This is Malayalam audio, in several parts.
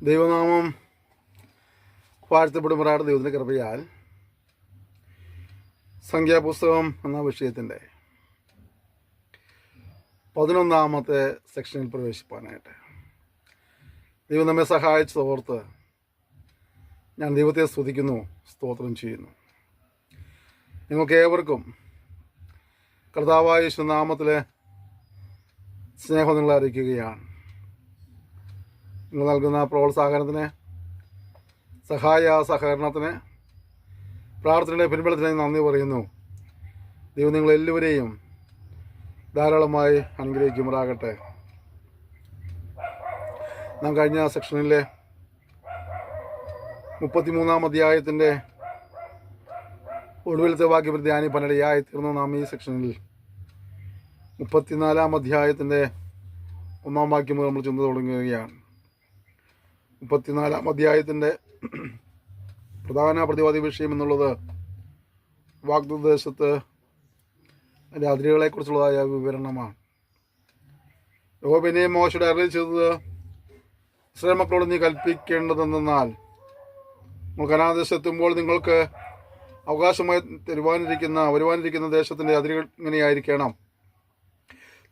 ദൈവനാമം വാഴ്ത്തപ്പെടുമാറാട്. ദൈവത്തിൻ്റെ കൃപയാൽ സംഖ്യാപുസ്തകം എന്ന വിഷയത്തിൻ്റെ 11-ാമത്തെ സെക്ഷനിൽ പ്രവേശിപ്പാനായിട്ട് ദൈവം നമ്മെ സഹായിച്ചതോർത്ത് ഞാൻ ദൈവത്തെ സ്തുതിക്കുന്നു, സ്തോത്രം ചെയ്യുന്നു. നിങ്ങൾക്ക് ഏവർക്കും കർത്താവായ യേശുനാമത്തിലെ സ്നേഹം നിങ്ങളെ അറിയിക്കുകയാണ്. നിങ്ങൾ നൽകുന്ന പ്രോത്സാഹനത്തിന്, സഹകരണത്തിന്, പ്രാർത്ഥനയുടെ പിൻബലത്തിന് നന്ദി പറയുന്നു. ദൈവം നിങ്ങളെല്ലാവരെയും ധാരാളമായി അനുഗ്രഹിക്കുമാറാകട്ടെ. നാം കഴിഞ്ഞ സെക്ഷനിലെ 33-ാം അധ്യായത്തിൻ്റെ ഒടുവിലത്തെ വാക്യം ധ്യാനിപ്പാനിടയായി തീർന്നു. നാം ഈ സെക്ഷനിൽ 34-ാം അധ്യായത്തിൻ്റെ 1-ാം വാക്യം നമ്മൾ ചിന്ത തുടങ്ങുകയാണ്. 34-ാം അധ്യായത്തിൻ്റെ പ്രധാന പ്രതിവാദി വിഷയം എന്നുള്ളത് വാഗ്ദത്തദേശത്ത് അതിൻ്റെ അതിരുകളെക്കുറിച്ചുള്ളതായ വിവരണമാണ്. യഹോവ മോശയുടെ അരുളി ചെയ്തത്, ഇസ്രായേൽ മക്കളോട് നീ കൽപ്പിക്കേണ്ടതെന്നാൽ, നിങ്ങൾ കനാൻദേശത്തെത്തുമ്പോൾ നിങ്ങൾക്ക് അവകാശമായി വരുവാനിരിക്കുന്ന ദേശത്തിൻ്റെ അതിരുകൾ ഇങ്ങനെയായിരിക്കണം.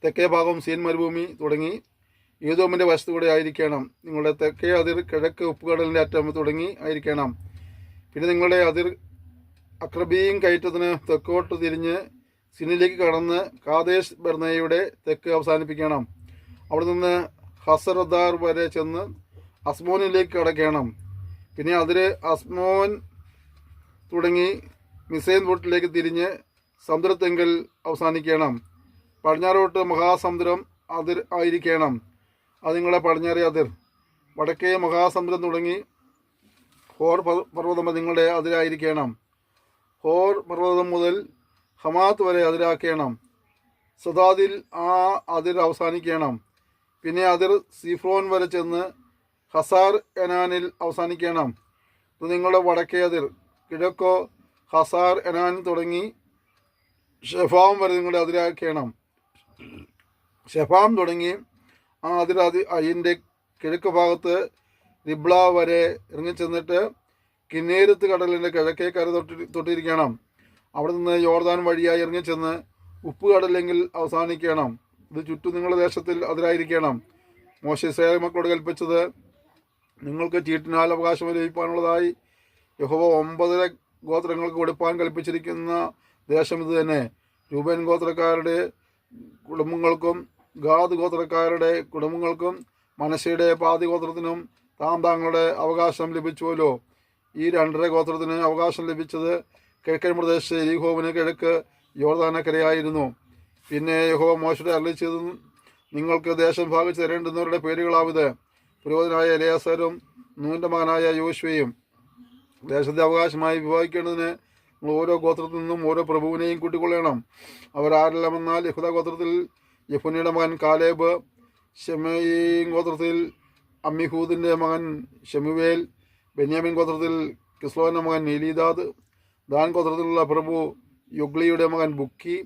തെക്കേ ഭാഗം സീൻ മരുഭൂമി തുടങ്ങി ഏദോമിൻ്റെ വശത്തുകൂടെ ആയിരിക്കണം. നിങ്ങളുടെ തെക്കേ അതിർ കിഴക്ക് ഉപ്പുകടലിൻ്റെ അറ്റം തുടങ്ങി ആയിരിക്കണം. പിന്നെ നിങ്ങളുടെ അതിർ അക്രബീം കയറ്റത്തിന് തെക്കോട്ട് തിരിഞ്ഞ് സിനിലേക്ക് കടന്ന് കാദേശ് ബർന്നയുടെ തെക്ക് അവസാനിപ്പിക്കണം. അവിടെ നിന്ന് ഹസറദാർ വരെ ചെന്ന് അസ്മോനിലേക്ക് കടക്കണം. പിന്നെ അതിര് അസ്മോൻ തുടങ്ങി മിസൈൻ ബോട്ടിലേക്ക് തിരിഞ്ഞ് സമുദ്രത്തെങ്കിൽ അവസാനിക്കണം. പടിഞ്ഞാറോട്ട് മഹാസമുദ്രം അതിർ ആയിരിക്കണം. അത് നിങ്ങളുടെ പടിഞ്ഞാറേ അതിർ. വടക്കേ മഹാസമുദ്രം തുടങ്ങി ഹോർ പർവ്വതം നിങ്ങളുടെ അതിരായിരിക്കണം. ഹോർ പർവ്വതം മുതൽ ഹമാത്ത് വരെ അതിരാക്കണം. സദാദിൽ ആ അതിർ അവസാനിക്കണം. പിന്നെ അതിർ സീഫ്രോൻ വരെ ചെന്ന് ഹസാർ എനാനിൽ അവസാനിക്കണം. ഇത് നിങ്ങളുടെ വടക്കേ അതിർ. കിഴക്കോ ഹസാർ എനാൻ തുടങ്ങി ഷെഫാം വരെ നിങ്ങളുടെ അതിരാക്കണം. ഷെഫാം തുടങ്ങി ആ അതിൻ്റെ കിഴക്ക് ഭാഗത്ത് റിബ്ല വരെ ഇറങ്ങിച്ചെന്നിട്ട് കിന്നേരത്ത് കടലിൻ്റെ കിഴക്കേ കര തൊട്ടിരിക്കണം. അവിടെ നിന്ന് യോർദാൻ വഴിയായി ഇറങ്ങിച്ചെന്ന് ഉപ്പ് കടലെങ്കിൽ അവസാനിക്കണം. ഇത് ചുറ്റും നിങ്ങളുടെ ദേശത്തിൽ അതിരായിരിക്കണം. മോശെ ഇസ്രായേൽ മക്കളോട് കൽപ്പിച്ചത്, നിങ്ങൾക്ക് ചീട്ടിനാൽ അവകാശം ലഭിക്കാനുള്ളതായി യഹോവ 9 ഗോത്രങ്ങൾക്ക് കൊടുപ്പാൻ കൽപ്പിച്ചിരിക്കുന്ന ദേശം ഇത് തന്നെ. രൂബേൻ ഗോത്രക്കാരുടെ കുടുംബങ്ങൾക്കും ഗാദ് ഗോത്രക്കാരുടെ കുടുംബങ്ങൾക്കും മനശ്ശയുടെ പാതി ഗോത്രത്തിനും താങ്ങളുടെ അവകാശം ലഭിച്ചുവല്ലോ. ഈ 2.5 ഗോത്രത്തിന് അവകാശം ലഭിച്ചത് കിഴക്കൻ പ്രദേശത്ത് എരിഹോവിന് കിഴക്ക് യോർദാനക്കരയായിരുന്നു. പിന്നെ യഹോവ മോശയുടെ അരുളി ചെയ്തു, നിങ്ങൾക്ക് ദേശം ഭാഗിച്ച് തരേണ്ടുന്നവരുടെ പേരുകളാവിത്: പുരോഹിതനായ എലയാസരും നൂൻ്റെ മകനായ യോശുവയും. ദേശത്തെ അവകാശമായി വിഭാഗിക്കേണ്ടതിന് നിങ്ങൾ ഓരോ ഗോത്രത്തിൽ നിന്നും ഓരോ പ്രഭുവിനെയും കൂട്ടിക്കൊള്ളണം. അവർ ആരെല്ലാമെന്നാൽ, യഹൂദ ഗോത്രത്തിൽ യെഫുന്നയുടെ മകൻ കാലേബ്, ശെമയീം ഗോത്രത്തിൽ അമ്മിഹൂദിൻ്റെ മകൻ ശെമുവേൽ, ബെന്യാമിൻ ഗോത്രത്തിൽ കിസ്ലോന്റെ മകൻ എലീദാദ്, ദാൻ ഗോത്രത്തിലുള്ള പ്രഭു യൊഗ്ലിയുടെ മകൻ ബുക്കി,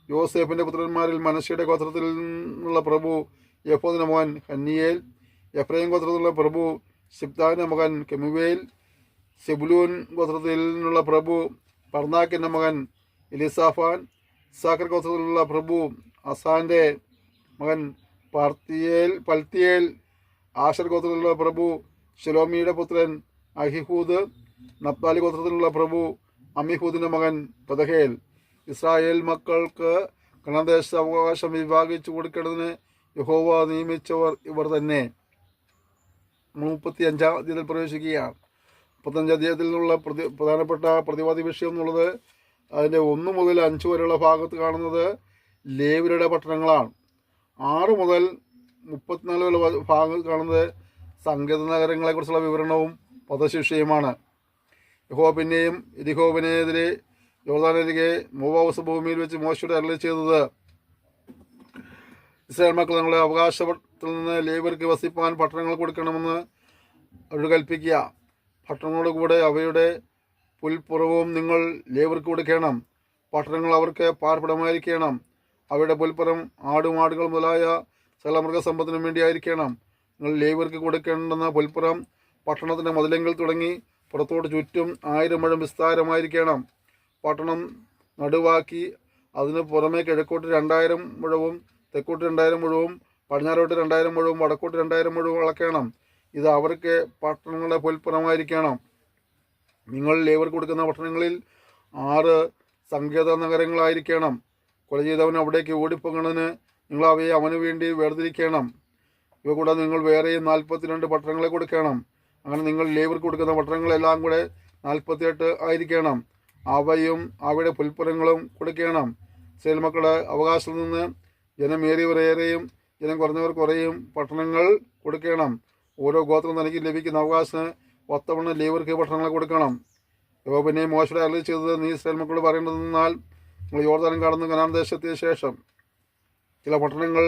യോസേഫിൻ്റെ പുത്രന്മാരിൽ മനശ്ശയുടെ ഗോത്രത്തിൽ നിന്നുള്ള പ്രഭു യെഫോദിൻ്റെ മകൻ ഹന്നിയേൽ, എഫ്രൈം ഗോത്രത്തിലുള്ള പ്രഭു സിബ്താന്റെ മകൻ കെമുവേൽ, സെബുലൂൻ ഗോത്രത്തിൽ നിന്നുള്ള പ്രഭു പർനാക്കിൻ്റെ മകൻ എലിസാഫാൻ, സാക്കർ ഗോത്രത്തിലുള്ള പ്രഭു അസാന്റെ മകൻ പൽത്തിയേൽ, ആശർ ഗോത്രത്തിലുള്ള പ്രഭു ശലോമിയുടെ പുത്രൻ അഹിഹൂദ്, നപ്താലി ഗോത്രത്തിലുള്ള പ്രഭു അമിഹൂദിൻ്റെ മകൻ പദഹേൽ. ഇസ്രായേൽ മക്കൾക്ക് കനാൻദേശ അവകാശം വിഭാഗിച്ചു കൊടുക്കേണ്ടതിന് യഹോവ നിയമിച്ചവർ ഇവർ തന്നെ. 35-ാം അധ്യായത്തിൽ പ്രവേശിക്കുകയാണ്. 35-ാം അധ്യായത്തിൽ നിന്നുള്ള പ്രധാനപ്പെട്ട പ്രതിവാദി വിഷയം എന്നുള്ളത് അതിൻ്റെ 1 മുതൽ 5 വരെയുള്ള ഭാഗത്ത് കാണുന്നത് ലേവ്യരുടെ പട്ടണങ്ങളാണ്. 6 മുതൽ 34 വരെയുള്ള ഭാഗത്ത് കാണുന്നത് സങ്കേത നഗരങ്ങളെക്കുറിച്ചുള്ള വിവരണവും വധശിക്ഷയുമാണ്. യഹോവ പിന്നെയും യെരിഹോവിനെതിരെ യോർദാനരികെ മോവാബ് ഭൂമിയിൽ വെച്ച് മോശയുടെ അരുളി ചെയ്തത്, ഇസ്രായേൽ മക്കൾ നിങ്ങളുടെ അവകാശത്തിൽ നിന്ന് ലേവ്യർക്ക് വസിപ്പാൻ പട്ടണങ്ങൾ കൊടുക്കണമെന്ന് അവരോട് കൽപ്പിക്കുക. പട്ടണങ്ങളോട് കൂടെ അവയുടെ പുൽപ്പുറവും നിങ്ങൾ ലേവ്യർക്ക് കൊടുക്കണം. പട്ടണങ്ങൾ അവർക്ക് പാർപ്പിടമായിരിക്കണം. അവയുടെ പുൽപ്പുറം ആടുമാടുകൾ മുതലായ സകല മൃഗസമ്പത്തിനും വേണ്ടിയായിരിക്കണം. നിങ്ങൾ ലേവ്യർക്ക് കൊടുക്കേണ്ടുന്ന പുൽപ്പുറം പട്ടണത്തിൻ്റെ മതിലെങ്കിൽ തുടങ്ങി പുറത്തോട്ട് ചുറ്റും 1000 മുഴം വിസ്താരമായിരിക്കണം. പട്ടണം നടുവാക്കി അതിന് പുറമേ കിഴക്കോട്ട് 2000 മുഴവും തെക്കോട്ട് 2000 മുഴവും പടിഞ്ഞാറോട്ട് 2000 മുഴവും വടക്കോട്ട് 2000 മുഴവും അളക്കണം. ഇത് അവർക്ക് പട്ടണങ്ങളുടെ പുൽപ്പുറമായിരിക്കണം. നിങ്ങൾ ലേവ്യർക്ക് കൊടുക്കുന്ന പട്ടണങ്ങളിൽ 6 സങ്കേത നഗരങ്ങളായിരിക്കണം. കൊല ചെയ്തവൻ അവിടേക്ക് ഓടിപ്പോകണതിന് നിങ്ങൾ അവയെ അവന് വേണ്ടി വേർതിരിക്കണം. ഇവ കൂടാതെ നിങ്ങൾ വേറെയും 42 പട്ടണങ്ങളെ കൊടുക്കണം. അങ്ങനെ നിങ്ങൾ ലേവ്യർക്ക് കൊടുക്കുന്ന പട്ടണങ്ങളെല്ലാം കൂടെ 48 ആയിരിക്കണം. അവയും അവയുടെ പുൽപ്പുറങ്ങളും കൊടുക്കണം. ഇസ്രായേൽ മക്കളുടെ അവകാശത്തിൽ നിന്ന് ജനമേറിയവരേറെയും ജനം കുറഞ്ഞവർ കുറേയും പട്ടണങ്ങൾ കൊടുക്കണം. ഓരോ ഗോത്രം തനിക്ക് ലഭിക്കുന്ന അവകാശത്തിന് ഒത്തവണ്ണം ലേവ്യർക്ക് പട്ടണങ്ങൾ കൊടുക്കണം. യഹോവ മോശയുടെ അരുളി ചെയ്തത് നീ ഇസ്രായേൽ മക്കളോട് പറയേണ്ടതെന്നാൽ നിങ്ങൾ യോർദാൻ കടന്ന് കനാൻ ദേശത്തെത്തിയ ശേഷം ചില പട്ടണങ്ങൾ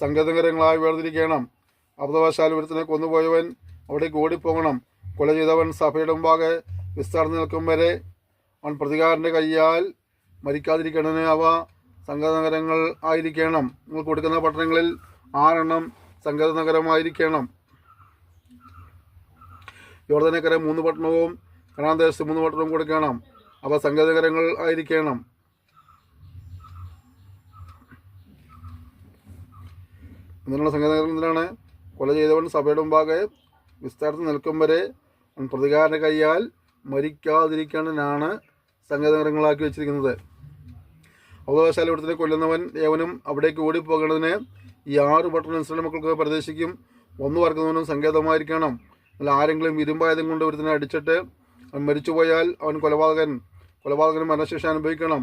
സങ്കേതനഗരങ്ങളായി വേർതിരിക്കണം. അബദ്ധവശാൽ ഒരുത്തനെ കൊന്നുപോയവൻ അവിടേക്ക് ഓടിപ്പോകണം. കൊല ചെയ്തവൻ സഭയുടെ മുമ്പാകെ വിസ്താർന്ന് നിൽക്കും വരെ അവൻ പ്രതികാരൻ്റെ കയ്യാൽ മരിക്കാതിരിക്കണതിന് അവ സങ്കേതനഗരങ്ങൾ ആയിരിക്കണം. നിങ്ങൾ കൊടുക്കുന്ന പട്ടണങ്ങളിൽ 6 സങ്കേതനഗരമായിരിക്കണം. യോർദാനക്കരെ 3 പട്ടണവും കനാൻ ദേശത്ത് 3 പട്ടണവും കൊടുക്കണം. അവ സങ്കേതനഗരങ്ങൾ ആയിരിക്കണം. എന്തിനുള്ള സങ്കേതനഗരം എന്തിനാണ്? കൊല ചെയ്തവൻ സഭയുടെ മുമ്പാകെ വിസ്താരത്തിൽ നിൽക്കും വരെ അവൻ പ്രതികാരൻ്റെ കയ്യാൽ മരിക്കാതിരിക്കാനാണ് സങ്കേതനഗരങ്ങളാക്കി വെച്ചിരിക്കുന്നത്. അവകാശാല ഇവിടത്തിനെ കൊല്ലുന്നവൻ ഏവനും അവിടേക്ക് ഓടിപ്പോകേണ്ടതിന് ഈ 6 പട്ടണം ഇസ്രായേൽ മക്കൾക്ക് പ്രദേശിക്കും. 1 വർക്കുന്നവനും സങ്കേതമായിരിക്കണം. അല്ല ആരെങ്കിലും ഇരുമ്പായുധം കൊണ്ട് ഒരുത്തിനെ അടിച്ചിട്ട് അവൻ മരിച്ചുപോയാൽ അവൻ കൊലപാതകന് മരണശിക്ഷ അനുഭവിക്കണം.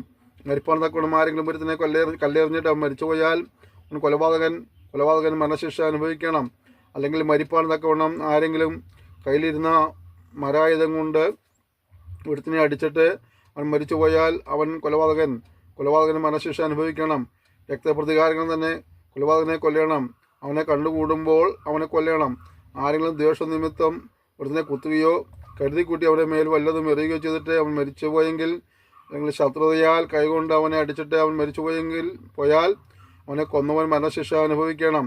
മരിപ്പാൻ തക്കവണ്ണം ആരെങ്കിലും ഒരുത്തിനെ കല്ലെറിഞ്ഞിട്ട് അവൻ മരിച്ചുപോയാൽ അവൻ കൊലപാതകൻ മരണശിക്ഷ അനുഭവിക്കണം. അല്ലെങ്കിൽ മരിപ്പാൻ തക്കവണ്ണം ആരെങ്കിലും കയ്യിലിരുന്ന മരായുധം കൊണ്ട് ഒരുത്തിനെ അടിച്ചിട്ട് അവൻ മരിച്ചുപോയാൽ അവൻ കൊലപാതകന് മരണശിക്ഷ അനുഭവിക്കണം. രക്തപ്രതികാരങ്ങൾ തന്നെ കൊലപാതകനെ കൊല്ലണം. അവനെ കണ്ടുകൂടുമ്പോൾ അവനെ കൊല്ലണം. ആരെങ്കിലും ദ്വേഷനിമിത്തം ഒരുത്തിനെ കുത്തുകയോ കരുതിക്കൂട്ടി അവൻ്റെ മേൽ വല്ലതും എറിയുകയോ ചെയ്തിട്ട് അവൻ മരിച്ചുപോയെങ്കിൽ, അല്ലെങ്കിൽ ശത്രുതയാൽ കൈകൊണ്ട് അവനെ അടിച്ചിട്ട് അവൻ മരിച്ചുപോയാൽ അവനെ കൊന്നവൻ മരണശിക്ഷ അനുഭവിക്കണം.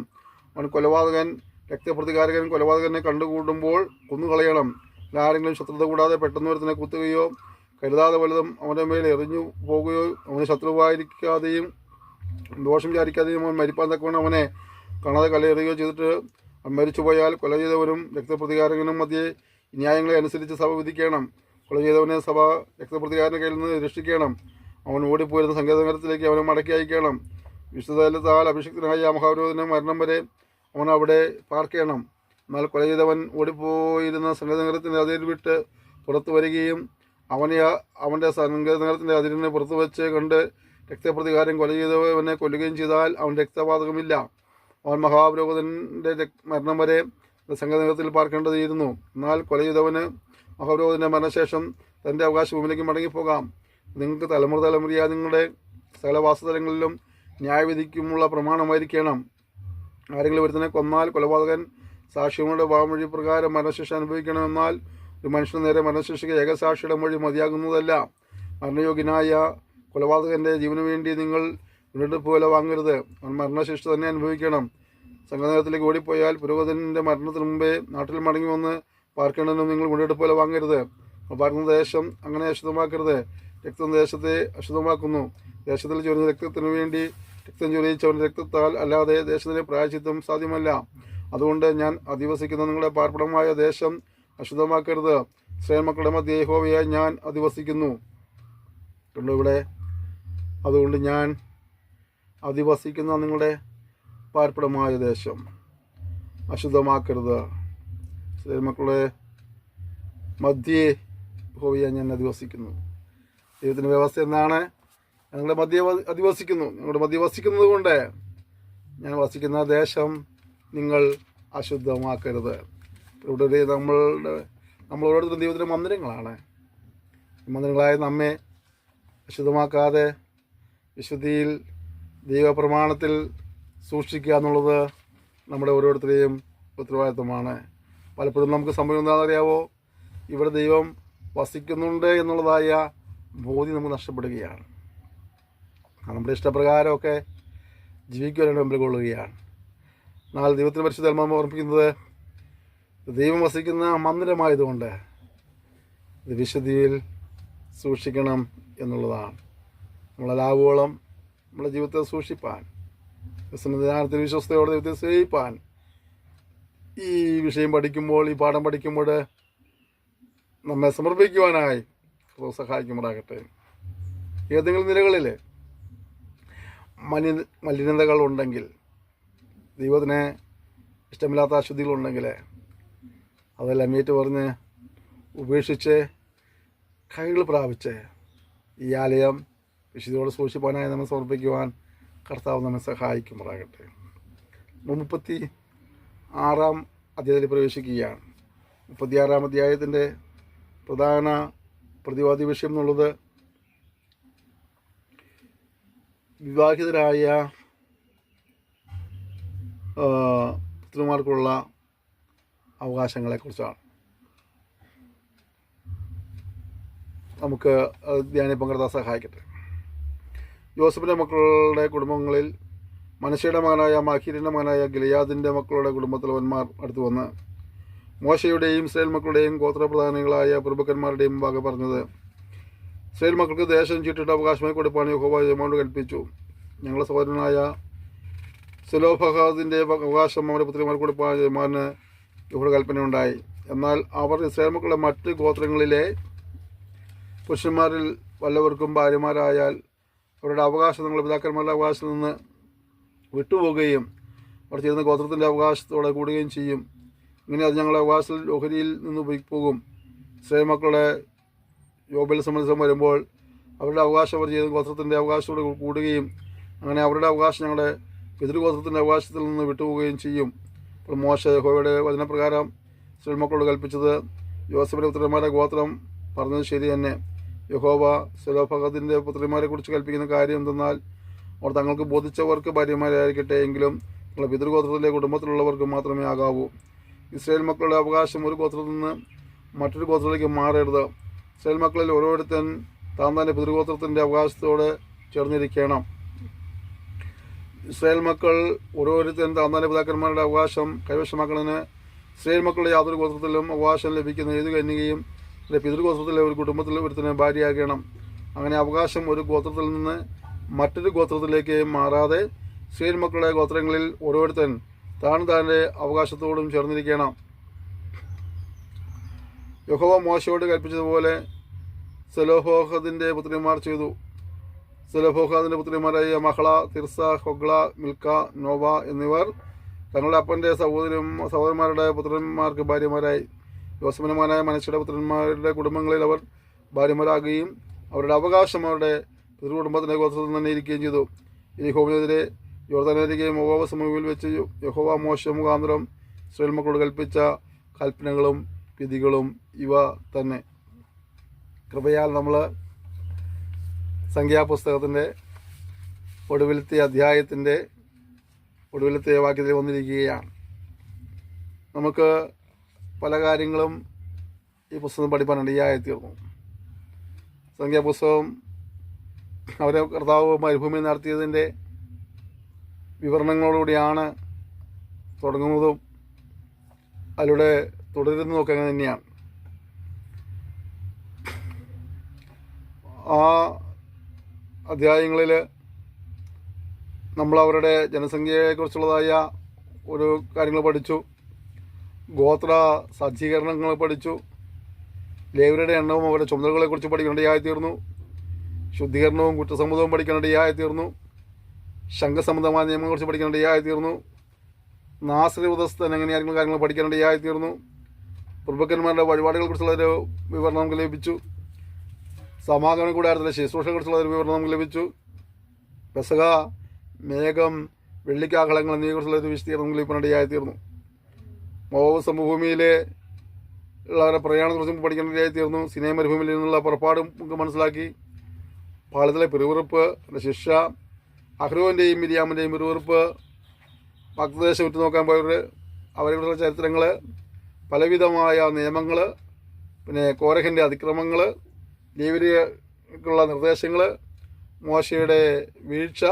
അവൻ രക്തപ്രതികാരകൻ കൊലപാതകനെ കണ്ടുകൂടുമ്പോൾ കൊന്നുകളയണം. ആരെങ്കിലും ശത്രുത കൂടാതെ പെട്ടെന്ന് ഒരുത്തിനെ കുത്തുകയോ കരുതാതെ വല്ലതും അവൻ്റെ മേൽ എറിഞ്ഞു പോകുകയോ അവന് ശത്രുവായിരിക്കാതെയും ദോഷം വിചാരിക്കാതെയും അവൻ മരിപ്പാൻ തക്കവണ്ണം അവനെ കാണാതെ കല്ലെറിയുകയോ ചെയ്തിട്ട് അവൻ മരിച്ചുപോയാൽ കൊല ചെയ്തവനും രക്തപ്രതികാരകനും മധ്യേ ന്യായങ്ങളെ അനുസരിച്ച് സഭ വിധിക്കണം. കൊല ചെയ്തവനെ സഭ രക്തപ്രതികാരൻ്റെ കയ്യിൽ നിന്ന് രക്ഷിക്കണം. അവൻ ഓടിപ്പോയിരുന്ന സങ്കേതനഗരത്തിലേക്ക് അവനെ മടക്കി അയക്കണം. വിശുദ്ധത്താൽ അഭിഷിക്തനായ മഹാപുരോഹിതന്റെ മരണം വരെ അവൻ അവിടെ പാർക്കണം. എന്നാൽ കൊല ചെയ്തവൻ ഓടിപ്പോയിരുന്ന സങ്കേതനഗരത്തിൻ്റെ അതിർ വിട്ട് പുറത്തു വരികയും അവൻ്റെ സങ്കേതനഗരത്തിൻ്റെ അതിരിനെ പുറത്തു വെച്ച് കണ്ട് രക്തപ്രതികാരം കൊല ചെയ്തവനെ കൊല്ലുകയും ചെയ്താൽ അവൻ രക്തപാതകമില്ല. അവൻ മഹാപുരോഹിതൻ്റെ മരണം വരെ സങ്കേതനഗരത്തിൽ പാർക്കേണ്ടതായിരുന്നു. എന്നാൽ കൊല ചെയ്തവന് മഹാപുരോഹിതൻ്റെ മരണശേഷം തൻ്റെ അവകാശ ഭൂമിയിലേക്ക് മടങ്ങിപ്പോകാം. നിങ്ങൾക്ക് തലമുറയായി നിങ്ങളുടെ സ്ഥലവാസസ്ഥലങ്ങളിലും ന്യായവിധിക്കുമുള്ള പ്രമാണമായിരിക്കണം. ആരെങ്കിലും ഒരുത്തനെ കൊന്നാൽ കൊലപാതകൻ സാക്ഷികളുടെ വാമൊഴി പ്രകാരം മരണശിക്ഷ അനുഭവിക്കണമെന്നാൽ ഒരു മനുഷ്യന് നേരെ മരണശിക്ഷയ്ക്ക് ഏകസാക്ഷിയുടെ മൊഴി മതിയാകുന്നതല്ല. മരണയോഗ്യനായ കൊലപാതകൻ്റെ ജീവന് വേണ്ടി നിങ്ങൾ വീണ്ടെടുപ്പ് വില വാങ്ങരുത്. അവൻ മരണശിക്ഷ തന്നെ അനുഭവിക്കണം. സങ്കേതത്തിലേക്ക് ഓടിപ്പോയാൽ പുരോഹിതൻ്റെ മരണത്തിന് മുമ്പേ നാട്ടിൽ മടങ്ങി വന്ന് പാർക്കേണ്ടതിനും നിങ്ങൾ വീണ്ടെടുപ്പ് വില വാങ്ങരുത്. പാർക്കുന്ന ദേശം അങ്ങനെ അശുദ്ധമാക്കരുത്. രക്തം ദേശത്തെ അശുദ്ധമാക്കുന്നു. ദേശത്തിൽ ചൊരിഞ്ഞ രക്തത്തിനു വേണ്ടി രക്തം ചൊരിയിച്ചവൻ്റെ രക്തത്താൽ അല്ലാതെ ദേശത്തിന് പ്രായശ്ചിത്തം സാധ്യമല്ല. അതുകൊണ്ട് ഞാൻ അധിവസിക്കുന്ന നിങ്ങളുടെ പാർപ്പിടമായ ദേശം അശുദ്ധമാക്കരുത്. ഇസ്രായേൽ മക്കളുടെ മധ്യേ യഹോവയായി ഞാൻ അധിവസിക്കുന്നു. കണ്ടു ഇവിടെ. അതുകൊണ്ട് ഞാൻ അധിവസിക്കുന്ന നിങ്ങളുടെ പാർപ്പിടമായ ദേശം അശുദ്ധമാക്കരുത്. ഇസ്രായേൽ മക്കളുടെ മധ്യേ യഹോവയായി ഞാൻ അധിവസിക്കുന്നു. ദൈവത്തിൻ്റെ വ്യവസ്ഥ എന്താണ്? ഞങ്ങളുടെ മധ്യ അധിവസിക്കുന്നു. ഞങ്ങളുടെ മധ്യ വസിക്കുന്നത് കൊണ്ട് ഞാൻ വസിക്കുന്ന ദേശം നിങ്ങൾ അശുദ്ധമാക്കരുത്. ഇവിടെ നമ്മൾ ഓരോരുത്തരും ദൈവത്തിൻ്റെ മന്ദിരങ്ങളാണ്. മന്ദിരങ്ങളായ നമ്മെ അശുദ്ധമാക്കാതെ വിശുദ്ധിയിൽ ദൈവപ്രമാണത്തിൽ സൂക്ഷിക്കുക എന്നുള്ളത് നമ്മുടെ ഓരോരുത്തരെയും ഉത്തരവാദിത്വമാണ്. പലപ്പോഴും നമുക്ക് സംഭവം എന്താണെന്നറിയാവോ? ഇവിടെ ദൈവം വസിക്കുന്നുണ്ട് എന്നുള്ളതായ ബോധ്യം നമുക്ക് നഷ്ടപ്പെടുകയാണ്. നമ്മുടെ ഇഷ്ടപ്രകാരമൊക്കെ ജീവിക്കുവാനായിട്ട് മുമ്പിൽ കൊള്ളുകയാണ്. എന്നാൽ ദൈവത്തിന് പരിശുദ്ധാത്മാവ് ഓർമ്മിപ്പിക്കുന്നത് ദൈവം വസിക്കുന്ന മന്ദിരമായതുകൊണ്ട് ഇത് വിശുദ്ധിയിൽ സൂക്ഷിക്കണം എന്നുള്ളതാണ്. നമ്മളെല്ലാവോളം നമ്മുടെ ജീവിതത്തെ സൂക്ഷിപ്പാൻ, ക്രിസ്തുവിന്റെ വിശ്വസ്തയോടെ ദൈവത്തെ സ്നേഹിപ്പാൻ ഈ വിഷയം പഠിക്കുമ്പോൾ, ഈ പാഠം പഠിക്കുമ്പോൾ നമ്മെ സമർപ്പിക്കുവാനായി സഹായിക്കുമാറാകട്ടെ. ഏതെങ്കിലും നിലകളിൽ മലിനതകൾ ഉണ്ടെങ്കിൽ, ദൈവത്തിന് ഇഷ്ടമില്ലാത്ത അശുദ്ധികളുണ്ടെങ്കിൽ അതെല്ലാം പറഞ്ഞ് ഉപേക്ഷിച്ച് കൈകൾ പ്രാപിച്ച് ഈ ആലയം വിശുദ്ധിയോടെ സൂക്ഷിപ്പാനായി നമ്മെ സമർപ്പിക്കുവാൻ കർത്താവ് നമ്മെ സഹായിക്കുമാറാകട്ടെ. 36 അധ്യായത്തിൽ പ്രവേശിക്കുകയാണ്. 36 അധ്യായത്തിൻ്റെ പ്രധാന പ്രതിവാദി വിഷയം എന്നുള്ളത് വിവാഹിതരായ പുത്രിമാർക്കുള്ള അവകാശങ്ങളെക്കുറിച്ചാണ്. നമുക്ക് ധ്യാനിപ്പം കർത്താവ് സഹായിക്കട്ടെ. യോസഫിൻ്റെ മക്കളുടെ കുടുംബങ്ങളിൽ മനശ്ശയുടെ മകനായ മാഖീരിൻ്റെ മകനായ ഗിലെയാദിൻ്റെ മക്കളുടെ കുടുംബത്തിലവന്മാർ അടുത്തു വന്ന് മോശയുടെയും ഇസ്രായേൽ മക്കളുടെയും ഗോത്രപ്രധാനികളായ പ്രഭുക്കന്മാരുടെയും മുമ്പാകെ പറഞ്ഞത്, ഇസ്രായേൽ മക്കൾക്ക് ദേശം ചീട്ടിട്ട് അവകാശമായി കൊടുപ്പാൻ യഹോവ യജമാനോട് കൽപ്പിച്ചു. ഞങ്ങളുടെ സഹോദരനായ സെലോഫഹാദിൻ്റെ അവകാശം അവരുടെ പുത്രിമാർക്ക് കൊടുപ്പാൻ യജമാന് യഹോവയുടെ കൽപ്പനയുണ്ടായി. എന്നാൽ അവർ ഇസ്രായേൽ മക്കളുടെ മറ്റ് ഗോത്രങ്ങളിലെ പുരുഷന്മാരിൽ വല്ലവർക്കും ഭാര്യമാരായാൽ അവരുടെ അവകാശം ഞങ്ങളുടെ പിതാക്കന്മാരുടെ അവകാശത്തിൽ നിന്ന് വിട്ടുപോകുകയും അവർ ചെയ്യുന്ന ഗോത്രത്തിൻ്റെ അവകാശത്തോടെ കൂടുകയും ചെയ്യും. ഇങ്ങനെ അത് ഞങ്ങളുടെ അവകാശത്തിൽ ഓഹരിയിൽ നിന്ന് പോകും. ഇസ്രായേൽ മക്കളുടെ യോബേൽ സംബന്ധിച്ച് വരുമ്പോൾ അവരുടെ അവകാശം അവർ ചെയ്യുന്ന ഗോത്രത്തിൻ്റെ അവകാശത്തോടെ കൂടുകയും അങ്ങനെ അവരുടെ അവകാശം ഞങ്ങളുടെ പിതൃഗോത്രത്തിൻ്റെ അവകാശത്തിൽ നിന്ന് വിട്ടുപോവുകയും ചെയ്യും. അപ്പോൾ മോശ യഹോവയുടെ വചനപ്രകാരം ഇസ്രായേൽ മക്കളോട് കൽപ്പിച്ചത് യോസഫിൻ്റെ പുത്രന്മാരുടെ ഗോത്രം പറഞ്ഞത് ശരി തന്നെ. യഹോവ സെലോഫഹദിൻ്റെ പുത്രിമാരെ കുറിച്ച് കൽപ്പിക്കുന്ന കാര്യം എന്തെന്നാൽ, അവർ തങ്ങൾക്ക് ബോധിച്ചവർക്ക് ഭാര്യമാരായിരിക്കട്ടെ, എങ്കിലും നിങ്ങളുടെ പിതൃഗോത്രത്തിലെ കുടുംബത്തിലുള്ളവർക്ക് മാത്രമേ ആകാവൂ. ഇസ്രായേൽ മക്കളുടെ അവകാശം ഒരു ഗോത്രത്തിൽ നിന്ന് മറ്റൊരു ഗോത്രത്തിലേക്ക് മാറരുത്. ഇസ്രായേൽ മക്കളിൽ ഓരോരുത്തൻ താൻ പിതൃഗോത്രത്തിൻ്റെ അവകാശത്തോടെ ചേർന്നിരിക്കണം. ഇസ്രായേൽ മക്കൾ ഓരോരുത്തൻ താൻ പിതാക്കന്മാരുടെ അവകാശം കൈവശമാക്കുന്നതിന് ഇസ്രായേൽ മക്കളുടെ യാതൊരു ഗോത്രത്തിലും അവകാശം ലഭിക്കുന്ന ഏത് കന്യകയും പിതൃഗോത്രത്തിലെ ഒരു കുടുംബത്തിൽ ഒരുത്തിന് ഭാര്യയാകണം. അങ്ങനെ അവകാശം ഒരു ഗോത്രത്തിൽ നിന്ന് മറ്റൊരു ഗോത്രത്തിലേക്ക് മാറാതെ ഇസ്രായേൽ മക്കളുടെ ഗോത്രങ്ങളിൽ ഓരോരുത്തൻ താൻ്റെ അവകാശത്തോടും ചേർന്നിരിക്കണം. യഹോവ മോശയോട് കൽപ്പിച്ചതുപോലെ സെലോഫോഹദിൻ്റെ പുത്രിമാർ ചെയ്തു. സെലോഫോഹാദിൻ്റെ പുത്രിമാരായ മഹള, തിർസ, ഹൊഗ്ല, മിൽക്ക, നോവ എന്നിവർ തങ്ങളുടെ അപ്പൻ്റെ സഹോദരന്മാരുടെ പുത്രന്മാർക്ക് ഭാര്യമാരായി. യോസഫിന്റെ മകനായ മനശ്ശയുടെ പുത്രന്മാരുടെ കുടുംബങ്ങളിൽ അവർ ഭാര്യമാരാകുകയും അവരുടെ അവകാശം അവരുടെ പിതൃകുടുംബത്തിൻ്റെ ഗോത്രത്തിൽ തന്നെ ഇരിക്കുകയും ചെയ്തു. യഹോവനെതിരെ യോർദാനരികെ മോവാബ് സമഭൂമിയിൽ വെച്ച് യഹോവ മോശ മുഖാന്തരം ഇസ്രായേൽ മക്കളോട് കൽപ്പിച്ച കൽപ്പനകളും വിധികളും ഇവ തന്നെ. കൃപയാൽ നമ്മൾ സംഖ്യാപുസ്തകത്തിൻ്റെ ഒടുവിലത്തെ അധ്യായത്തിൻ്റെ ഒടുവിലത്തെ വാക്യത്തിൽ വന്നിരിക്കുകയാണ്. നമുക്ക് പല കാര്യങ്ങളും ഈ പുസ്തകം പഠിപ്പാൻ ഇടയായിത്തീർന്നു. സംഖ്യാപുസ്തകം അവരെ കർത്താവ് മരുഭൂമി നടത്തിയതിൻ്റെ വിവരണങ്ങളോടുകൂടിയാണ് തുടങ്ങുന്നതും അതിലൂടെ തുടരുന്നതൊക്കെ അങ്ങനെ തന്നെയാണ്. ആ അധ്യായങ്ങളിൽ നമ്മൾ അവരുടെ ജനസംഖ്യയെക്കുറിച്ചുള്ളതായ ഒരു കാര്യങ്ങൾ പഠിച്ചു. ഗോത്ര സജ്ജീകരണങ്ങൾ പഠിച്ചു. ലേവ്യരുടെ എണ്ണവും അവരുടെ ചുമതലകളെക്കുറിച്ച് പഠിക്കേണ്ടതായിത്തീർന്നു. ശുദ്ധീകരണവും കുറ്റസമ്മതവും പഠിക്കേണ്ടതായിത്തീർന്നു. സംഘസംബന്ധമായ നിയമങ്ങളെക്കുറിച്ച് പഠിക്കേണ്ടതായിത്തീർന്നു. നാസറി ഉദസ്ഥൻ എങ്ങനെയായിരുന്നു കാര്യങ്ങൾ പഠിക്കേണ്ടതായിത്തീർന്നു. പ്രഭുക്കന്മാരുടെ വഴിപാടുകളെക്കുറിച്ചുള്ളൊരു വിവരണം നമുക്ക് ലഭിച്ചു. സമാഗമന കൂടാരത്തിലെ ശുശ്രൂഷയെക്കുറിച്ചുള്ളൊരു വിവരണം നമുക്ക് ലഭിച്ചു. പെസഹ, മേഘം, വെള്ളിക്കാഹളങ്ങൾ എന്നിവയെക്കുറിച്ചുള്ളൊരു വിശദീകരണം നമുക്ക് ലഭിക്കേണ്ടതായിത്തീർന്നു. മോവാബ് സമഭൂമിയിലെ ഉള്ളവരുടെ പ്രയാണത്തെക്കുറിച്ച് പഠിക്കേണ്ടതായിത്തീർന്നു. സിനൈ മരുഭൂമിയിൽ നിന്നുള്ള പുറപ്പാടും നമുക്ക് മനസ്സിലാക്കി. പാളത്തിലെ പിറുവിറുപ്പ്, ശിക്ഷ, അഹ്റോൻ്റെയും മിരിയാമിൻ്റെയും പിറുവിറുപ്പ്, ഭക്തദേശം ഉറ്റുനോക്കാൻ പോയവർ അവരെക്കുറിച്ചുള്ള ചരിത്രങ്ങൾ, പലവിധമായ നിയമങ്ങൾ, പിന്നെ കോരഹിൻ്റെ അതിക്രമങ്ങൾ, ലേവ്യർക്കുള്ള നിർദ്ദേശങ്ങൾ, മോശയുടെ വീഴ്ച,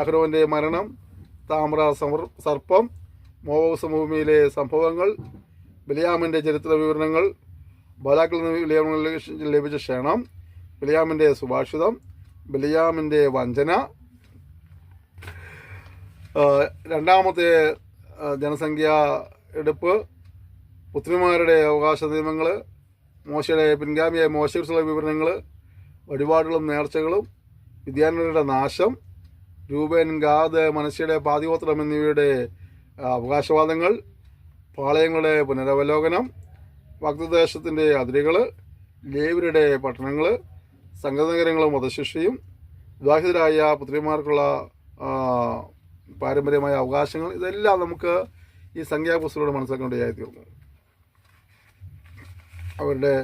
അഹ്റോൻ്റെ മരണം, താമ്ര സർപ്പം, മോവാബ് സമഭൂമിയിലെ സംഭവങ്ങൾ, ബിലിയാമിൻ്റെ ചരിത്ര വിവരണങ്ങൾ, ബാലാക്കിൽ നിന്ന് ബിലിയാമിന് ലഭിച്ച ക്ഷണം, ബിലിയാമിൻ്റെ സുഭാഷിതം, ബിലിയാമിൻ്റെ വഞ്ചന, രണ്ടാമത്തെ ജനസംഖ്യാ എടുപ്പ്, പുത്രിമാരുടെ അവകാശ നിയമങ്ങൾ, മോശയുടെ പിൻഗാമിയായ മോശയെക്കുറിച്ചുള്ള വിവരണങ്ങൾ, വഴിപാടുകളും നേർച്ചകളും, വിദ്യാന്വരുടെ നാശം, രൂപേൻ, ഗാദ്, മനശ്ശയുടെ പാതിഗോത്രം എന്നിവയുടെ അവകാശവാദങ്ങൾ, പാളയങ്ങളുടെ പുനരവലോകനം, വാഗ്ദത്തദേശത്തിൻ്റെ അതിരുകൾ, ലേവ്യരുടെ പട്ടണങ്ങൾ, സംഘനഗരങ്ങളും വധശിക്ഷയും, വിവാഹിതരായ പുത്രിമാർക്കുള്ള പാരമ്പര്യമായ അവകാശങ്ങൾ, ഇതെല്ലാം നമുക്ക് ഈ സംഖ്യാപുസ്തകത്തിലൂടെ മനസ്സിലാക്കേണ്ടതായി തീർന്നു. അവരുടെ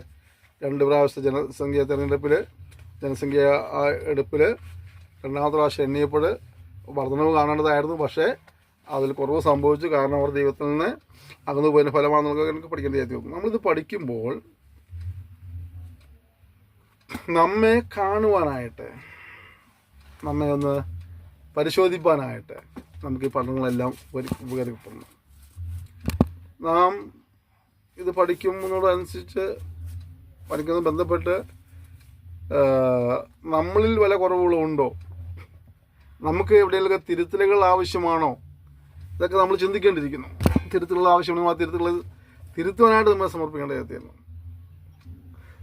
2 പ്രാവശ്യത്തെ ജനസംഖ്യ എടുപ്പിൽ രണ്ടാമത്തെ പ്രാവശ്യം എണ്ണിയപ്പോൾ വർധനവ് കാണേണ്ടതായിരുന്നു. പക്ഷേ അതിൽ കുറവ് സംഭവിച്ചു. കാരണം അവർ ദൈവത്തിൽ നിന്ന് അകന്നു പോയതിൻ്റെ ഫലമാണെന്നൊക്കെ എനിക്ക് പഠിക്കേണ്ടതായി തീർന്നു. നമ്മളിത് പഠിക്കുമ്പോൾ നമ്മെ കാണുവാനായിട്ട്, നമ്മെ ഒന്ന് പരിശോധിപ്പാനായിട്ട് നമുക്ക് ഈ പഠനങ്ങളെല്ലാം ഉപകരിക്കുന്നു. നാം ഇത് പഠിക്കുന്നതനുസരിച്ച് പഠിക്കുന്നത് ബന്ധപ്പെട്ട് നമ്മളിൽ വല്ല കുറവുകളും ഉണ്ടോ, നമുക്ക് എവിടെയെങ്കിലും തിരുത്തലുകൾ ആവശ്യമാണോ, ഇതൊക്കെ നമ്മൾ ചിന്തിക്കേണ്ടിയിരിക്കുന്നു. തിരുത്തലുകൾ ആവശ്യമാണെങ്കിൽ ആ തിരുത്തലുകൾ തിരുത്തുവാനായിട്ട് നമ്മൾ സമർപ്പിക്കേണ്ട കാര്യമാണ്.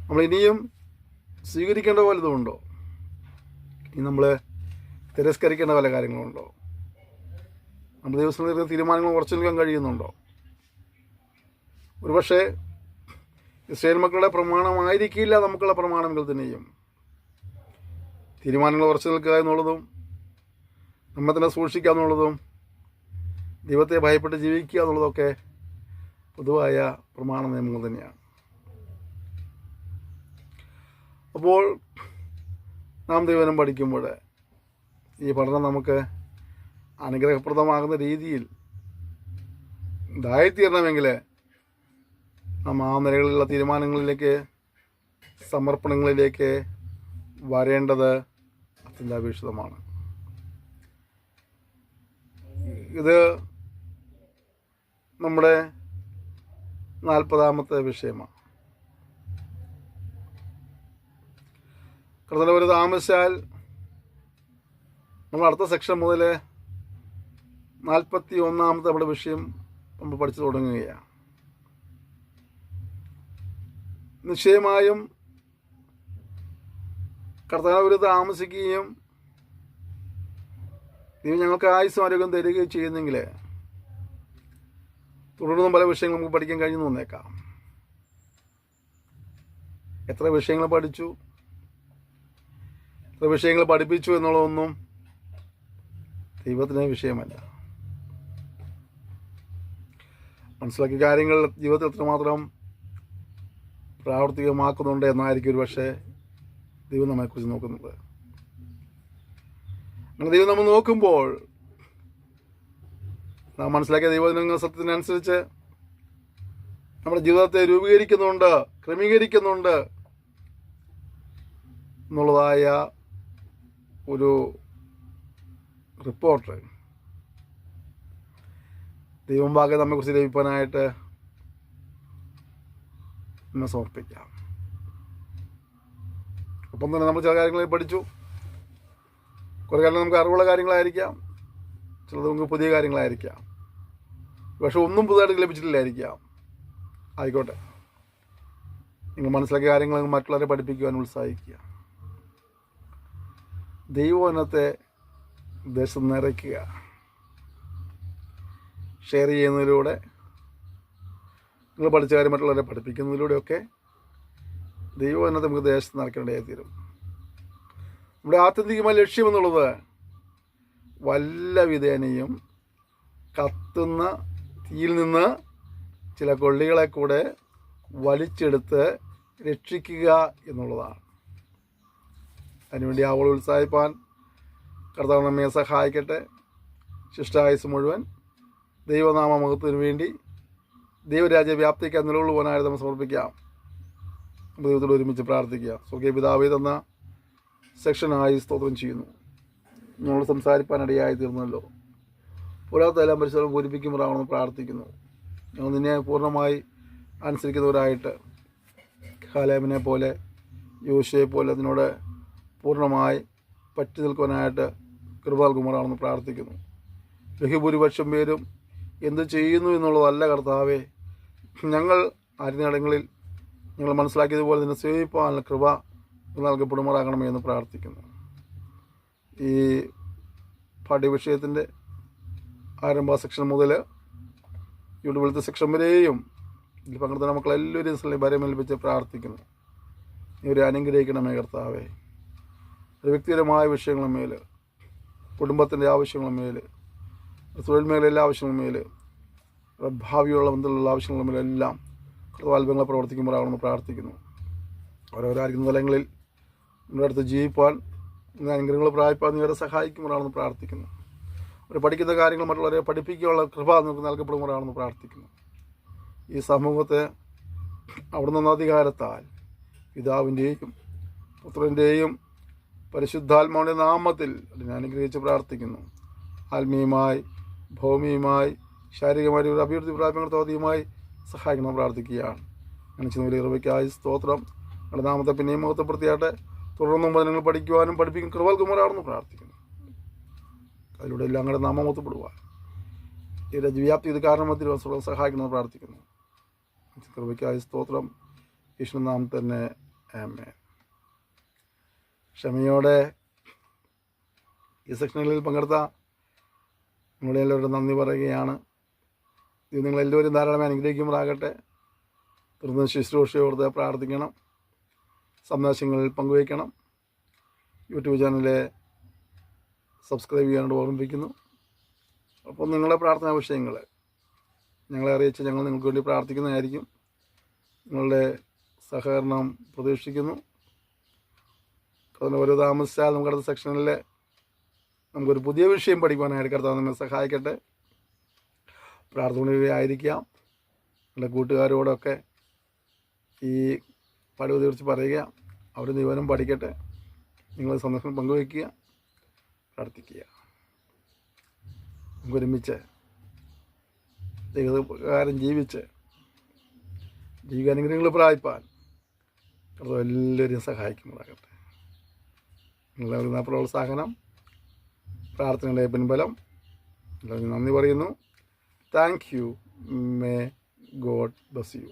നമ്മൾ ഇനിയും സ്വീകരിക്കേണ്ട വല്ലതുമുണ്ടോ, ഇനി നമ്മൾ തിരസ്കരിക്കേണ്ട പല കാര്യങ്ങളുണ്ടോ, നമ്മൾ ദിവസം തീരുമാനങ്ങൾ ഉറച്ചു നിൽക്കാൻ കഴിയുന്നുണ്ടോ? ഒരുപക്ഷെ ഇസ്രായേൽ മക്കളുടെ പ്രമാണമായിരിക്കില്ല നമുക്കുള്ള പ്രമാണമെങ്കിൽ തന്നെയും തീരുമാനങ്ങൾ ഉറച്ചു നിൽക്കുക എന്നുള്ളതും നമ്മെ തന്നെ സൂക്ഷിക്കുക എന്നുള്ളതും ദൈവത്തെ ഭയപ്പെട്ട് ജീവിക്കുക എന്നുള്ളതൊക്കെ പൊതുവായ പ്രമാണ നിയമങ്ങൾ തന്നെയാണ്. അപ്പോൾ നാം ദൈവനം പഠിക്കുമ്പോൾ ഈ പഠനം നമുക്ക് അനുഗ്രഹപ്രദമാകുന്ന രീതിയിൽ ഇതായിത്തീരണമെങ്കിൽ നാം ആ നിലകളിലുള്ള തീരുമാനങ്ങളിലേക്ക്, സമർപ്പണങ്ങളിലേക്ക് വരേണ്ടത് അത്യന്താപേക്ഷിതമാണ്. ഇത് നമ്മുടെ 40ാമത്തെ വിഷയമാണ്. കർത്താവ് താമസിച്ചാൽ നമ്മൾ അടുത്ത സെക്ഷൻ മുതൽ 41ാമത്തെ നമ്മുടെ വിഷയം നമ്മൾ പഠിച്ചു തുടങ്ങുകയാണ്. നിശ്ചയമായും കർത്താവ് താമസിക്കുകയും ദൈവം ഞങ്ങൾക്ക് ആയുസ്സും ആരോഗ്യം തരികയും ചെയ്യുന്നെങ്കിൽ തുടർന്നും പല വിഷയങ്ങൾ നമുക്ക് പഠിക്കാൻ കഴിഞ്ഞു വന്നേക്കാം. എത്ര വിഷയങ്ങൾ പഠിച്ചു, എത്ര വിഷയങ്ങൾ പഠിപ്പിച്ചു എന്നുള്ളതൊന്നും ദൈവത്തിന് വിഷയമല്ല. മനസ്സിലാക്കിയ കാര്യങ്ങൾ ജീവിതത്തിൽ എത്രമാത്രം പ്രാവർത്തികമാക്കുന്നുണ്ട് എന്നായിരിക്കും ഒരു പക്ഷേ ദൈവം നമ്മെക്കുറിച്ച് നോക്കുന്നത്. അങ്ങനെ ദൈവം നമ്മൾ നോക്കുമ്പോൾ നാം മനസ്സിലാക്കിയ ദൈവജനങ്ങൾ സത്യത്തിനനുസരിച്ച് നമ്മുടെ ജീവിതത്തെ രൂപീകരിക്കുന്നുണ്ട്, ക്രമീകരിക്കുന്നുണ്ട് എന്നുള്ളതായ ഒരു റിപ്പോർട്ട് ദൈവം ഭാഗം നമ്മെക്കുറിച്ച് ലഭിക്കാനായിട്ട് നമ്മെ സമർപ്പിക്കാം. ഒപ്പം തന്നെ നമ്മൾ ചില കാര്യങ്ങൾ പഠിച്ചു. കുറേ കാലം നമുക്ക് അറിവുള്ള കാര്യങ്ങളായിരിക്കാം, ചിലത് നമുക്ക് പുതിയ കാര്യങ്ങളായിരിക്കാം, പക്ഷെ ഒന്നും പുതുതായിട്ട് ലഭിച്ചിട്ടില്ലായിരിക്കാം. ആയിക്കോട്ടെ, നിങ്ങൾ മനസ്സിലാക്കിയ കാര്യങ്ങൾ മറ്റുള്ളവരെ പഠിപ്പിക്കുവാൻ ഉത്സാഹിക്കുക. ദൈവവചനത്തെ ദേശം നിറയ്ക്കുക. ഷെയർ ചെയ്യുന്നതിലൂടെ, നിങ്ങൾ പഠിച്ച കാര്യം മറ്റുള്ളവരെ പഠിപ്പിക്കുന്നതിലൂടെയൊക്കെ ദൈവവചനത്തെ നമുക്ക് ദേശത്ത് നിറയ്ക്കേണ്ടതായി തീരും. നമ്മുടെ ആത്യന്തികമായ ലക്ഷ്യമെന്നുള്ളത് വല്ല വിധേനയും കത്തുന്ന തീയിൽ നിന്ന് ചില കൊള്ളികളെ കൂടെ വലിച്ചെടുത്ത് രക്ഷിക്കുക എന്നുള്ളതാണ്. അതിനുവേണ്ടി ആവോളം ഉത്സാഹിപ്പാൻ കർത്താവ് നമ്മെ സഹായിക്കട്ടെ. ശിഷ്ടായുസ് മുഴുവൻ ദൈവനാമ മഹത്വത്തിന് വേണ്ടി ദൈവരാജ്യ വ്യാപ്തിക്കാൻ നിലകൊള്ളുവാനായി നമ്മൾ സമർപ്പിക്കാം. ദൈവത്തോട് ഒരുമിച്ച് പ്രാർത്ഥിക്കുക. സ്വർഗീയ പിതാവേ തന്ന സെക്ഷനായി സ്തോത്രം ചെയ്യുന്നു. ഞങ്ങളോട് സംസാരിപ്പാനിടയായി തീർന്നല്ലോ. ഒരാളത്തെല്ലാം പരിശോധന പൂരിപ്പിക്കുമ്പോഴാണെന്ന് പ്രാർത്ഥിക്കുന്നു. ഞങ്ങൾ നിന്നെ പൂർണ്ണമായി അനുസരിക്കുന്നവരായിട്ട് കാലേബിനെ പോലെ യോശുവയെ പോലെ അതിനോട് പൂർണ്ണമായി പറ്റി നിൽക്കുവാനായിട്ട് കൃപ നൽകുമാറാണെന്ന് പ്രാർത്ഥിക്കുന്നു. ബഹുഭൂരിപക്ഷം പേരും എന്ത് ചെയ്യുന്നു എന്നുള്ളതല്ല കർത്താവേ, ഞങ്ങൾ ആയിരുന്നിടങ്ങളിൽ ഞങ്ങൾ മനസ്സിലാക്കിയതുപോലെ നിന്നെ സേവിപ്പാനുള്ള കൃപ നൽകപ്പെടുമാറാകണമേ എന്ന് പ്രാർത്ഥിക്കുന്നു. ഈ പാഠ്യവിഷയത്തിൻ്റെ ആരംഭ സെക്ഷൻ മുതൽ ഒടുവിലത്തെ സെക്ഷൻ വരെയും ഇതിൽ പങ്കെടുത്ത മക്കളെല്ലാവരും ഭരമേൽപ്പിച്ച് പ്രാർത്ഥിക്കുന്നു. ഇവരെ അനുഗ്രഹിക്കണമേ കർത്താവേ. ഒരു വ്യക്തിപരമായ വിഷയങ്ങളും മേൽ, കുടുംബത്തിൻ്റെ ആവശ്യങ്ങളും മേൽ, തൊഴിൽ മേഖലയിലെ ആവശ്യങ്ങളും മേൽ, ഭാവിയുള്ള ബന്ധത്തിലുള്ള ആവശ്യങ്ങളും മേലെല്ലാം കർത്താത്ഭുതങ്ങളെ പ്രവർത്തിക്കുമ്പോഴാണെന്ന് പ്രാർത്ഥിക്കുന്നു. ഓരോരായിരിക്കുന്ന തലങ്ങളിൽ നമ്മുടെ അടുത്ത് ജീവിപ്പാൻ അനുഗ്രഹങ്ങൾ പ്രായപ്പാൻ ഇവരെ സഹായിക്കുമ്പോഴാണെന്ന് പ്രാർത്ഥിക്കുന്നു. അവർ പഠിക്കുന്ന കാര്യങ്ങൾ മറ്റുള്ളവരെ പഠിപ്പിക്കാനുള്ള കൃപ നമുക്ക് നൽകപ്പെടുമ്പോഴാണെന്ന് പ്രാർത്ഥിക്കുന്നു. ഈ സമൂഹത്തെ അവിടുന്ന് അധികാരത്താൽ പിതാവിൻ്റെയും പുത്രൻ്റെയും പരിശുദ്ധാത്മാവിൻ്റെ നാമത്തിൽ അതിനെ അനുഗ്രഹിച്ച് പ്രാർത്ഥിക്കുന്നു. ആത്മീയമായി, ഭൗമികമായി, ശാരീരികമായി ഒരു അഭിവൃദ്ധി പ്രാപിക്കുന്ന തോതിയുമായി സഹായിക്കണം പ്രാർത്ഥിക്കുകയാണ്. മനുഷ്യന് വലിയ കൃപയ്ക്കായി സ്തോത്രം. നമ്മുടെ നാമത്തെ പിന്നെയും മഹത്വപ്പെടുത്തിയാട്ടെ. തുടർന്നും വചനങ്ങൾ പഠിക്കുവാനും പഠിപ്പിക്കും കൃപ നൽകുമാറാണെന്ന് പ്രാർത്ഥിക്കുന്നു. അതിലൂടെ എല്ലാം അങ്ങയുടെ നാമം മഹത്വപ്പെടുവാൻ ഈ രാജ്യവ്യാപ്തി ഇത് കാരണത്തിൽ സഹായിക്കണമെന്ന് പ്രാർത്ഥിക്കുന്നു. കൃപയ്ക്കായി സ്തോത്രം. യേശുവിൻ നാമത്തിൽ തന്നെ ആമേൻ. ക്ഷമയോടെ ഈ സെക്ഷനുകളിൽ പങ്കെടുത്ത നിങ്ങളുടെ എല്ലാവരും നന്ദി പറയുകയാണ്. ഇത് നിങ്ങളെല്ലാവരും ധാരാളം അനുഗ്രഹിക്കുമ്പോഴാകട്ടെ. തുടർന്ന് ശുശ്രൂഷയോട് പ്രാർത്ഥിക്കണം, സന്ദേശങ്ങളിൽ പങ്കുവയ്ക്കണം. യൂട്യൂബ് ചാനലിൽ സബ്സ്ക്രൈബ് ചെയ്യാനായിട്ട് ഓർമ്മിപ്പിക്കുന്നു. അപ്പോൾ നിങ്ങളുടെ പ്രാർത്ഥനാ വിഷയങ്ങൾ ഞങ്ങളെ അറിയിച്ച് ഞങ്ങൾ നിങ്ങൾക്ക് വേണ്ടി പ്രാർത്ഥിക്കുന്നതായിരിക്കും. നിങ്ങളുടെ സഹകരണം പ്രതീക്ഷിക്കുന്നു. അതിന് ഓരോ താമസിച്ചാൽ നമുക്ക് അടുത്ത സെക്ഷനിൽ നമുക്കൊരു പുതിയ വിഷയം പഠിക്കുവാനായിട്ട് കർത്താവ് നമ്മെ സഹായിക്കട്ടെ. പ്രാർത്ഥനയായിരിക്കാം. എൻ്റെ കൂട്ടുകാരോടൊക്കെ ഈ പഠനത്തെക്കുറിച്ച് പറയുക, അവർ ദൈവനം പഠിക്കട്ടെ. നിങ്ങൾ സന്ദേശം പങ്കുവയ്ക്കുക, പ്രാർത്ഥിക്കുക. നമുക്കൊരുമിച്ച് ദൈവപ്രകാരം ജീവിക്കാനുഗ്രഹങ്ങൾ പ്രാപിപ്പാൻ കർത്താവ് എല്ലാവരെയും സഹായിക്കുമാറാകട്ടെ. നിങ്ങളുടെ പ്രോത്സാഹനം, പ്രാർത്ഥനയുടെ പിൻബലം എല്ലാവരും നന്ദി പറയുന്നു. Thank you. May God bless you.